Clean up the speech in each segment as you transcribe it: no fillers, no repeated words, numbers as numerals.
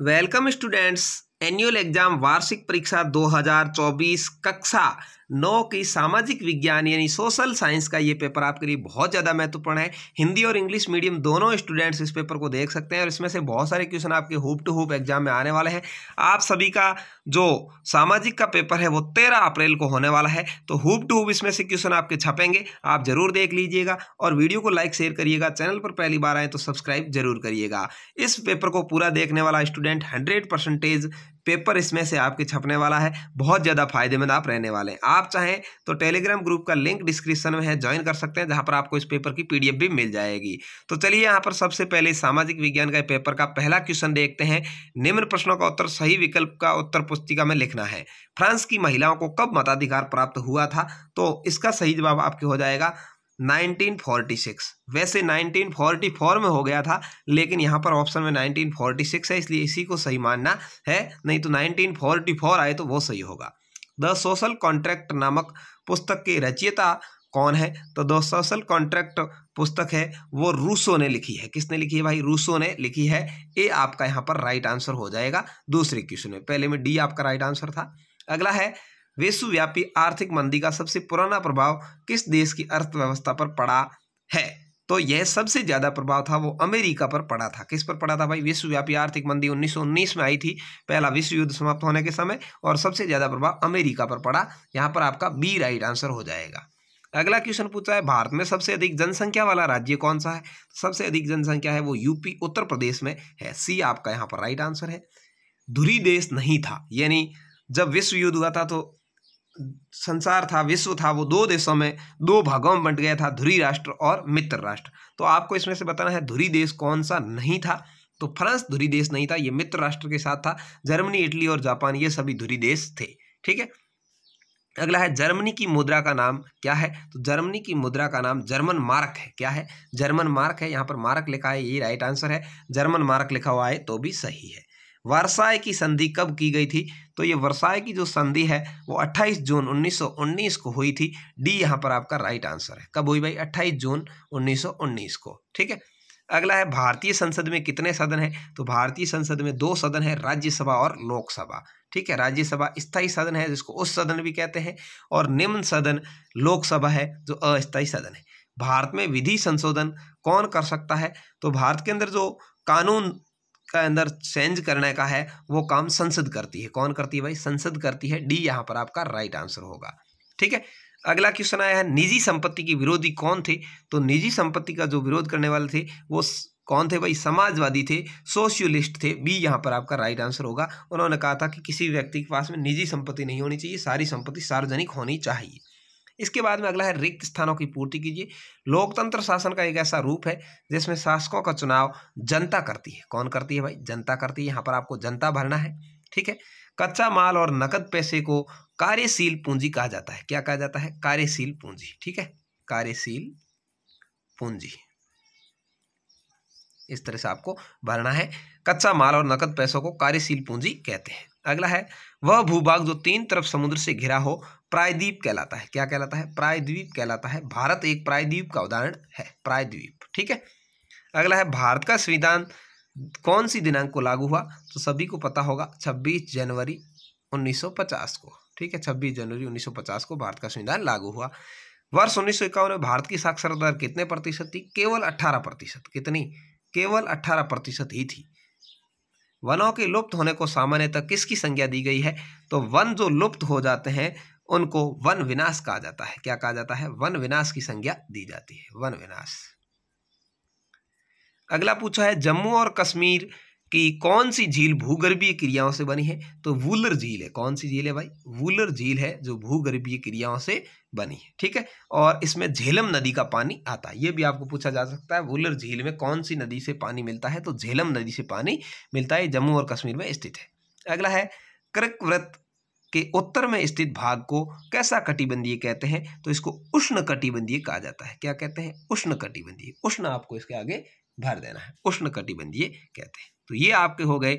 Welcome students. Annual exam वार्षिक परीक्षा 2024 कक्षा 9 की सामाजिक विज्ञान यानी सोशल साइंस का ये पेपर आपके लिए बहुत ज़्यादा महत्वपूर्ण है। हिंदी और इंग्लिश मीडियम दोनों स्टूडेंट्स इस पेपर को देख सकते हैं और इसमें से बहुत सारे क्वेश्चन आपके हुप टू हुप एग्जाम में आने वाले हैं। आप सभी का जो सामाजिक का पेपर है वो 13 अप्रैल को होने वाला है, तो हुप टू हुप इसमें से क्वेश्चन आपके छपेंगे। आप जरूर देख लीजिएगा और वीडियो को लाइक शेयर करिएगा। चैनल पर पहली बार आए तो सब्सक्राइब जरूर करिएगा। इस पेपर को पूरा देखने वाला स्टूडेंट 100% पेपर इसमें से आपके छपने वाला है। बहुत ज़्यादा फायदेमंद आप रहने वाले हैं। आप चाहें तो टेलीग्राम ग्रुप का लिंक डिस्क्रिप्शन में है, ज्वाइन कर सकते हैं, जहां पर आपको इस पेपर की पीडीएफ भी मिल जाएगी। तो चलिए यहाँ पर सबसे पहले सामाजिक विज्ञान का पेपर का पहला क्वेश्चन देखते हैं। निम्न प्रश्नों का उत्तर सही विकल्प का उत्तर पुस्तिका में लिखना है। फ्रांस की महिलाओं को कब मताधिकार प्राप्त हुआ था? तो इसका सही जवाब आपके हो जाएगा 1946। वैसे 1944 में हो गया था, लेकिन यहाँ पर ऑप्शन में 1946 है, इसलिए इसी को सही मानना है, नहीं तो 1944 आए तो वो सही होगा। द सोशल कॉन्ट्रैक्ट नामक पुस्तक के रचयिता कौन है? तो द सोशल कॉन्ट्रैक्ट पुस्तक है वो रूसो ने लिखी है। किसने लिखी है भाई? रूसो ने लिखी है। ए आपका यहाँ पर राइट आंसर हो जाएगा दूसरे क्वेश्चन में। पहले में डी आपका राइट आंसर था। अगला है, विश्वव्यापी आर्थिक मंदी का सबसे पुराना प्रभाव किस देश की अर्थव्यवस्था पर पड़ा है? तो यह सबसे ज्यादा प्रभाव था वो अमेरिका पर पड़ा था। किस पर पड़ा था भाई? विश्वव्यापी आर्थिक मंदी 1919 में आई थी, पहला विश्व युद्ध समाप्त होने के समय, और सबसे ज्यादा प्रभाव अमेरिका पर पड़ा। यहाँ पर आपका बी राइट आंसर हो जाएगा। अगला क्वेश्चन पूछा है, भारत में सबसे अधिक जनसंख्या वाला राज्य कौन सा है? सबसे अधिक जनसंख्या है वो यूपी उत्तर प्रदेश में है। सी आपका यहाँ पर राइट आंसर है। धुरी देश नहीं था, यानी जब विश्व युद्ध हुआ था तो संसार था, विश्व था, वो दो देशों में, दो भागों में बंट गया था, धुरी राष्ट्र और मित्र राष्ट्र। तो आपको इसमें से बताना है धुरी देश कौन सा नहीं था। तो फ्रांस धुरी देश नहीं था, ये मित्र राष्ट्र के साथ था। जर्मनी, इटली और जापान ये सभी धुरी देश थे। ठीक है। अगला है, जर्मनी की मुद्रा का नाम क्या है? तो जर्मनी की मुद्रा का नाम जर्मन मार्क है। क्या है? जर्मन मार्क है। यहाँ पर मार्क लिखा है, यही राइट आंसर है। जर्मन मार्क लिखा हुआ है तो भी सही है। वर्साय की संधि कब की गई थी? तो ये वर्साय की जो संधि है वो 28 जून 1919 को हुई थी। डी यहाँ पर आपका राइट आंसर है। कब हुई भाई? 28 जून 1919 को। ठीक है। अगला है, भारतीय संसद में कितने सदन है? तो भारतीय संसद में 2 सदन है, राज्यसभा और लोकसभा। ठीक है। राज्यसभा स्थायी सदन है जिसको उच्च सदन भी कहते हैं, और निम्न सदन लोकसभा है जो अस्थायी सदन है। भारत में विधि संशोधन कौन कर सकता है? तो भारत के अंदर जो कानून का अंदर चेंज करने का है वो काम संसद करती है। कौन करती है भाई? संसद करती है। डी यहाँ पर आपका राइट आंसर होगा। ठीक है। अगला क्वेश्चन आया है, निजी संपत्ति के विरोधी कौन थे? तो निजी संपत्ति का जो विरोध करने वाले थे वो कौन थे भाई? समाजवादी थे, सोशलिस्ट थे। बी यहाँ पर आपका राइट आंसर होगा। उन्होंने कहा था कि किसी व्यक्ति के पास में निजी संपत्ति नहीं होनी चाहिए, सारी संपत्ति सार्वजनिक होनी चाहिए। इसके बाद में अगला है, रिक्त स्थानों की पूर्ति कीजिए। लोकतंत्र शासन का एक ऐसा रूप है जिसमें शासकों का चुनाव जनता करती है। कौन करती है भाई? जनता करती है। यहाँ पर आपको जनता भरना है। ठीक है। कच्चा माल और नकद पैसे को कार्यशील पूंजी कहा जाता है। क्या कहा जाता है? कार्यशील पूंजी। ठीक है। कार्यशील पूंजी, इस तरह से आपको भरना है। कच्चा माल और नकद पैसों को कार्यशील पूंजी कहते हैं। अगला है, वह भूभाग जो 3 तरफ समुद्र से घिरा हो प्रायद्वीप कहलाता है। क्या कहलाता है? प्रायद्वीप कहलाता है। भारत एक प्रायद्वीप का उदाहरण है, प्रायद्वीप। ठीक है। अगला है, भारत का संविधान कौन सी दिनांक को लागू हुआ? तो सभी को पता होगा, 26 जनवरी 1950 को। ठीक है। 26 जनवरी 1950 को भारत का संविधान लागू हुआ। वर्ष 1951 में भारत की साक्षरता दर कितने प्रतिशत थी? केवल 18%। कितनी? केवल 18% ही थी। वनों के लुप्त होने को सामान्यतः किसकी संज्ञा दी गई है? तो वन जो लुप्त हो जाते हैं उनको वन विनाश कहा जाता है। क्या कहा जाता है? वन विनाश की संज्ञा दी जाती है, वन विनाश। अगला पूछा है, जम्मू और कश्मीर की कौन सी झील भूगर्भीय क्रियाओं से बनी है? तो वूलर झील है। कौन सी झील है भाई? वूलर झील है जो भूगर्भीय क्रियाओं से बनी है। ठीक है। और इसमें झेलम नदी का पानी आता है। ये भी आपको पूछा जा सकता है, वूलर झील में कौन सी नदी से पानी मिलता है? तो झेलम नदी से पानी मिलता है, जम्मू और कश्मीर में स्थित है। अगला है, कर्क वृत्त के उत्तर में स्थित भाग को कैसा कटिबंधीय कहते हैं? तो इसको उष्ण कटिबंधीय कहा जाता है। क्या कहते हैं? उष्ण कटिबंधीय। उष्ण आपको इसके आगे भर देना है, उष्ण कटिबंधीय कहते हैं। तो ये आपके हो गए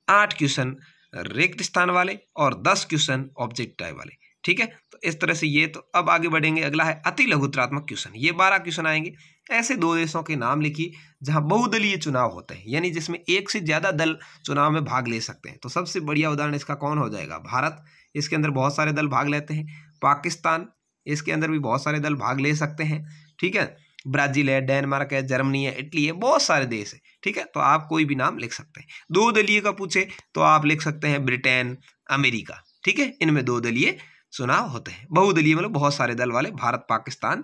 8 क्वेश्चन रिक्त स्थान वाले और 10 क्वेश्चन ऑब्जेक्ट टाइप वाले। ठीक है। तो इस तरह से ये, तो अब आगे बढ़ेंगे। अगला है अति लघुत्रात्मक क्वेश्चन। ये 12 क्वेश्चन आएंगे। ऐसे 2 देशों के नाम लिखिए जहां बहुदलीय चुनाव होते हैं, यानी जिसमें एक से ज्यादा दल चुनाव में भाग ले सकते हैं। तो सबसे बढ़िया उदाहरण इसका कौन हो जाएगा? भारत, इसके अंदर बहुत सारे दल भाग लेते हैं। पाकिस्तान, इसके अंदर भी बहुत सारे दल भाग ले सकते हैं। ठीक है, ब्राजील है, डेनमार्क है, जर्मनी है, इटली है, बहुत सारे देश है। ठीक है, तो आप कोई भी नाम लिख सकते हैं। 2 दलीय का पूछे तो आप लिख सकते हैं ब्रिटेन, अमेरिका। ठीक है, इनमें 2 दलीय चुनाव होते हैं। बहुदलीय मतलब बहुत सारे दल वाले, Bharat, Pakistan,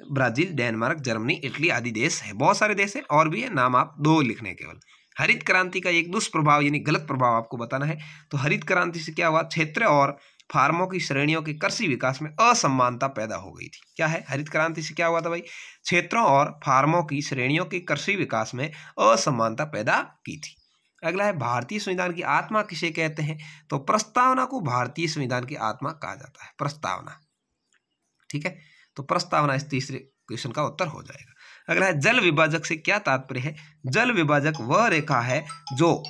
Brazil, Denmark, Germany, Italy आदि देश है। बहुत सारे देश है और भी है, नाम आप 2 लिखने केवल। हरित क्रांति का एक दुष्प्रभाव यानी गलत प्रभाव आपको बताना है। तो हरित क्रांति से क्या हुआ? क्षेत्र और फार्मों की श्रेणियों के कृषि विकास में असमानता पैदा हो गई थी। क्या है? हरित क्रांति से क्या हुआ था भाई? क्षेत्रों और फार्मों की श्रेणियों के कृषि विकास में असमानता पैदा की थी। अगला है भारतीय संविधान की आत्मा किसे कहते हैं? तो प्रस्तावना को भारतीय संविधान की आत्मा कहा जाता है। प्रस्तावना। ठीक है, तो प्रस्तावना इस तीसरे क्वेश्चन का उत्तर हो जाएगा। अगला है जल विभाजक से क्या तात्पर्य है? जल विभाजक वह रेखा है जो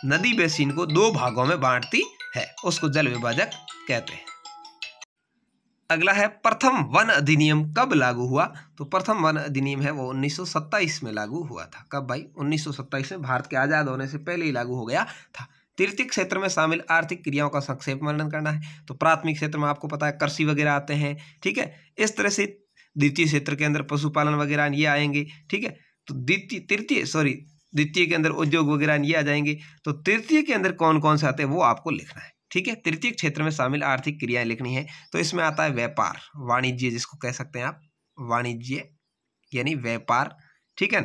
नदी बेसिन को 2 भागों में बांटती है, उसको जल विभाजक कहते हैं। अगला है प्रथम वन अधिनियम कब लागू हुआ? तो प्रथम वन अधिनियम है वो 1927 में लागू हुआ था। कब भाई? 1927 में, भारत के आजाद होने से पहले ही लागू हो गया था। तृतीय क्षेत्र में शामिल आर्थिक क्रियाओं का संक्षेप वर्णन करना है। तो प्राथमिक क्षेत्र में आपको पता है कृषि वगैरह आते हैं। ठीक है, इस तरह से द्वितीय क्षेत्र के अंदर पशुपालन वगैरह ये आएंगे। ठीक है, तो द्वितीय के अंदर उद्योग वगैरह ये आ जाएंगे। तो तृतीय के अंदर कौन कौन से आते हैं वो आपको लिखना है। ठीक है, तृतीय क्षेत्र में शामिल आर्थिक क्रियाएं लिखनी है। तो इसमें आता है व्यापार, वाणिज्य जिसको कह सकते हैं आप, वाणिज्य यानी व्यापार। ठीक है,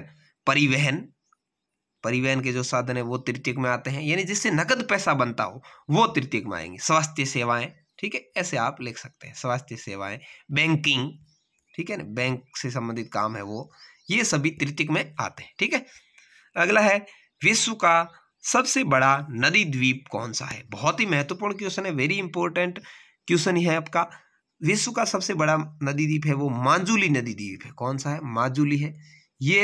परिवहन के जो साधन है वो तृतीयक में आते हैं, यानी जिससे नकद पैसा बनता हो वो तृतीयक में आएंगे। स्वास्थ्य सेवाएं, ठीक है, ऐसे आप लिख सकते हैं। स्वास्थ्य सेवाएं, बैंकिंग, ठीक है ना, बैंक से संबंधित काम है वो, ये सभी तृतीयक में आते हैं। ठीक है, अगला है विश्व का सबसे बड़ा नदी द्वीप कौन सा है? बहुत ही महत्वपूर्ण क्वेश्चन है, वेरी इंपॉर्टेंट क्वेश्चन ही है आपका। विश्व का सबसे बड़ा नदी द्वीप है वो माजुली नदी द्वीप है। कौन सा है? माजुली है। ये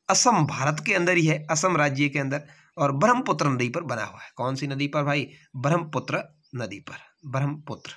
असम, भारत के अंदर ही है, असम राज्य के अंदर, और ब्रह्मपुत्र नदी पर बना हुआ है। कौन सी नदी पर भाई? ब्रह्मपुत्र नदी पर। ब्रह्मपुत्र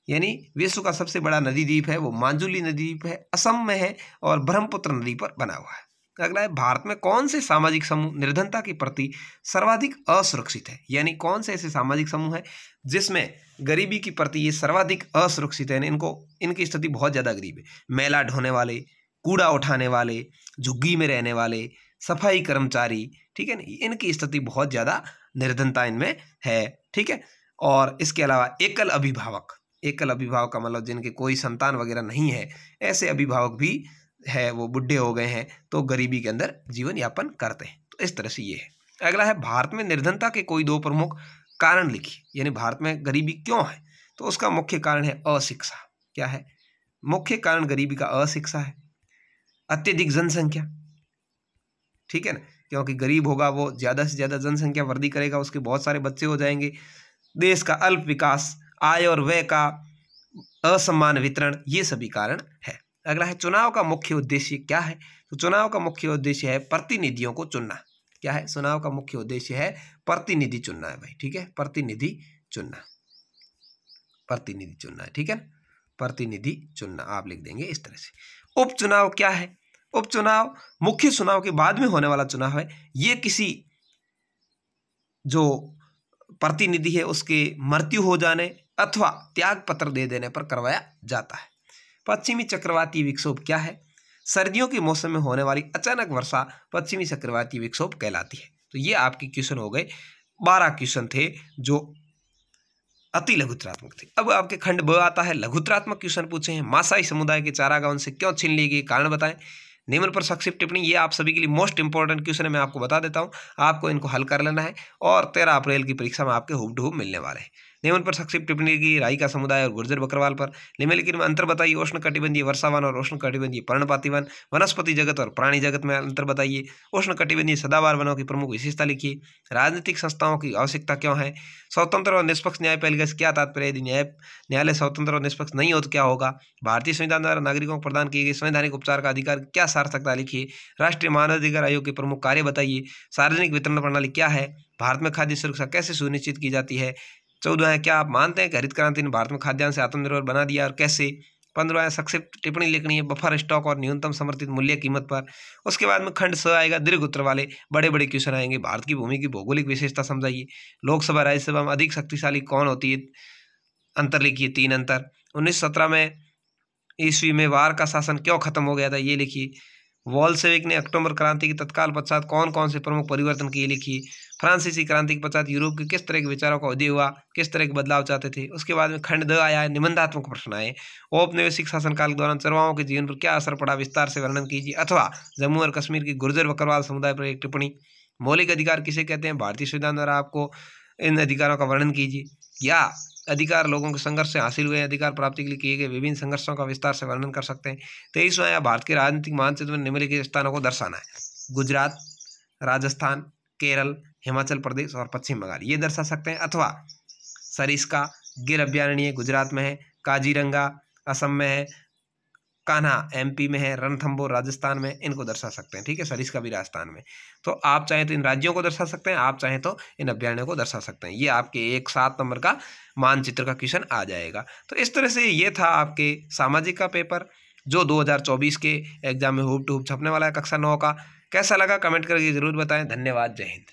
यानी विश्व का सबसे बड़ा नदी द्वीप है वो माजुली नदी द्वीप है, असम में है और ब्रह्मपुत्र नदी पर बना हुआ है। अगला है भारत में कौन से सामाजिक समूह निर्धनता के प्रति सर्वाधिक असुरक्षित है? यानी कौन से ऐसे सामाजिक समूह है जिसमें गरीबी के प्रति ये सर्वाधिक असुरक्षित है, इनकी स्थिति बहुत ज्यादा गरीब है। मेला ढोने वाले, कूड़ा उठाने वाले, झुग्गी में रहने वाले, सफाई कर्मचारी, ठीक है ना, इनकी स्थिति बहुत ज्यादा निर्धनता इनमें है। ठीक है, और इसके अलावा एकल अभिभावक का मतलब जिनके कोई संतान वगैरह नहीं है, ऐसे अभिभावक भी है, वो बुढ़े हो गए हैं तो गरीबी के अंदर जीवन यापन करते हैं। तो इस तरह से ये है। अगला है भारत में निर्धनता के कोई 2 प्रमुख कारण लिखिए, यानी भारत में गरीबी क्यों है? तो उसका मुख्य कारण है अशिक्षा। क्या है मुख्य कारण गरीबी का? अशिक्षा है। अत्यधिक जनसंख्या, ठीक है ना, क्योंकि गरीब होगा वो ज्यादा से ज्यादा जनसंख्या वृद्धि करेगा, उसके बहुत सारे बच्चे हो जाएंगे। देश का अल्प विकास, आय और व्यय का असमान वितरण, ये सभी कारण है। अगला है चुनाव का मुख्य उद्देश्य क्या है? तो चुनाव का मुख्य उद्देश्य है प्रतिनिधियों को चुनना। क्या है? चुनाव का मुख्य उद्देश्य है प्रतिनिधि चुनना है भाई। ठीक है, प्रतिनिधि चुनना है। ठीक है, प्रतिनिधि चुनना आप लिख देंगे इस तरह से। उपचुनाव क्या है? उपचुनाव मुख्य चुनाव के बाद में होने वाला चुनाव है। ये किसी जो प्रतिनिधि है उसके मृत्यु हो जाने अथवा त्याग पत्र दे देने पर करवाया जाता है। पश्चिमी चक्रवाती विक्षोभ क्या है? सर्दियों के मौसम में होने वाली अचानक वर्षा पश्चिमी चक्रवाती विक्षोभ कहलाती है। तो ये आपके क्वेश्चन हो गए। 12 क्वेश्चन थे जो अति लघुत्रात्मक थे। अब आपके खंड ब आता है, लघुत्रात्मक क्वेश्चन पूछे हैं। मासाई समुदाय के चारागाह उनसे क्यों छीन ली गई, कारण बताएं। निम्न पर संक्षिप्त टिप्पणी, ये आप सभी के लिए मोस्ट इंपॉर्टेंट क्वेश्चन है, मैं आपको बता देता हूं। आपको इनको हल कर लेना है और 13 अप्रैल की परीक्षा में आपके हुबहू मिलने वाले हैं। निम्न पर संक्षिप्त टिप्पणी की राई का समुदाय और गुर्जर बकरवाल पर। निम्नलिखित में अंतर बताइए। उष्ण कटिबंधीय वर्षावन और उष्ण कटिबंधीय पर्णपाती वन। वनस्पति जगत और प्राणी जगत में अंतर बताइए। उष्ण कटिबंधीय सदाबहार वनों की प्रमुख विशेषता लिखिए। राजनीतिक संस्थाओं की आवश्यकता क्यों है? स्वतंत्र और निष्पक्ष न्यायपालिका से क्या तात्पर्य? यदि न्यायालय स्वतंत्र और निष्पक्ष नहीं हो तो क्या होगा? भारतीय संविधान द्वारा नागरिकों को प्रदान किए गए संवैधानिक उपचार का अधिकार क्या सार्थकता लिखिए। राष्ट्रीय मानवाधिकार आयोग के प्रमुख कार्य बताइए। सार्वजनिक वितरण प्रणाली क्या है? भारत में खाद्य सुरक्षा कैसे सुनिश्चित की जाती है? 14 है, क्या आप मानते हैं कि हरित क्रांति ने भारत में खाद्यान्न से आत्मनिर्भर बना दिया और कैसे? 15 है, संक्षिप्त टिप्पणी लिखनी है बफर स्टॉक और न्यूनतम समर्थित मूल्य कीमत पर। उसके बाद में खंड 6 आएगा, दीर्घ उत्तर वाले बड़े बड़े क्वेश्चन आएंगे। भारत की भूमि की भौगोलिक विशेषता समझाइए। लोकसभा राज्यसभा में अधिक शक्तिशाली कौन होती है? अंतर लिखिए, 3 अंतर। 1917 में ईस्वी में वार का शासन क्यों खत्म हो गया था, ये लिखिए। वॉल्शेविक ने अक्टूबर क्रांति के तत्काल पश्चात कौन कौन से प्रमुख परिवर्तन किए, लिखिए। फ्रांसीसी क्रांति के पश्चात यूरोप के किस तरह के विचारों का उदय हुआ, किस तरह के बदलाव चाहते थे। उसके बाद में खंड 2 आया, निबंधात्मक प्रश्न आए। औपनिवेशिक शासनकाल के दौरान चरवाहों के जीवन पर क्या असर पड़ा, विस्तार से वर्णन कीजिए। अथवा जम्मू और कश्मीर की गुर्जर बकरवाल समुदाय पर एक टिप्पणी। मौलिक अधिकार किसे कहते हैं, भारतीय संविधान द्वारा आपको इन अधिकारों का वर्णन कीजिए। या अधिकार लोगों के संघर्ष से हासिल हुए अधिकार प्राप्ति के लिए किए गए विभिन्न संघर्षों का विस्तार से वर्णन कर सकते हैं। 23वां या भारत के राजनीतिक मानचित्र में निम्नलिखित स्थानों को दर्शाना है। गुजरात, राजस्थान, केरल, हिमाचल प्रदेश और पश्चिम बंगाल, ये दर्शा सकते हैं। अथवा सरिस्का गिर अभयारण्य गुजरात में है, काजीरंगा असम में है, कान्हा एमपी में है, रणथंभौर राजस्थान में, इनको दर्शा सकते हैं। ठीक है, सरिस्का भी राजस्थान में। तो आप चाहें तो इन राज्यों को दर्शा सकते हैं, आप चाहें तो इन अभ्यारण्यों को दर्शा सकते हैं। ये आपके 7 नंबर का मानचित्र का क्वेश्चन आ जाएगा। तो इस तरह से ये था आपके सामाजिक का पेपर जो 2024 के एग्जाम में हूब टू हूब छपने वाला है कक्षा 9 का। कैसा लगा कमेंट करके जरूर बताएं। धन्यवाद, जय हिंद।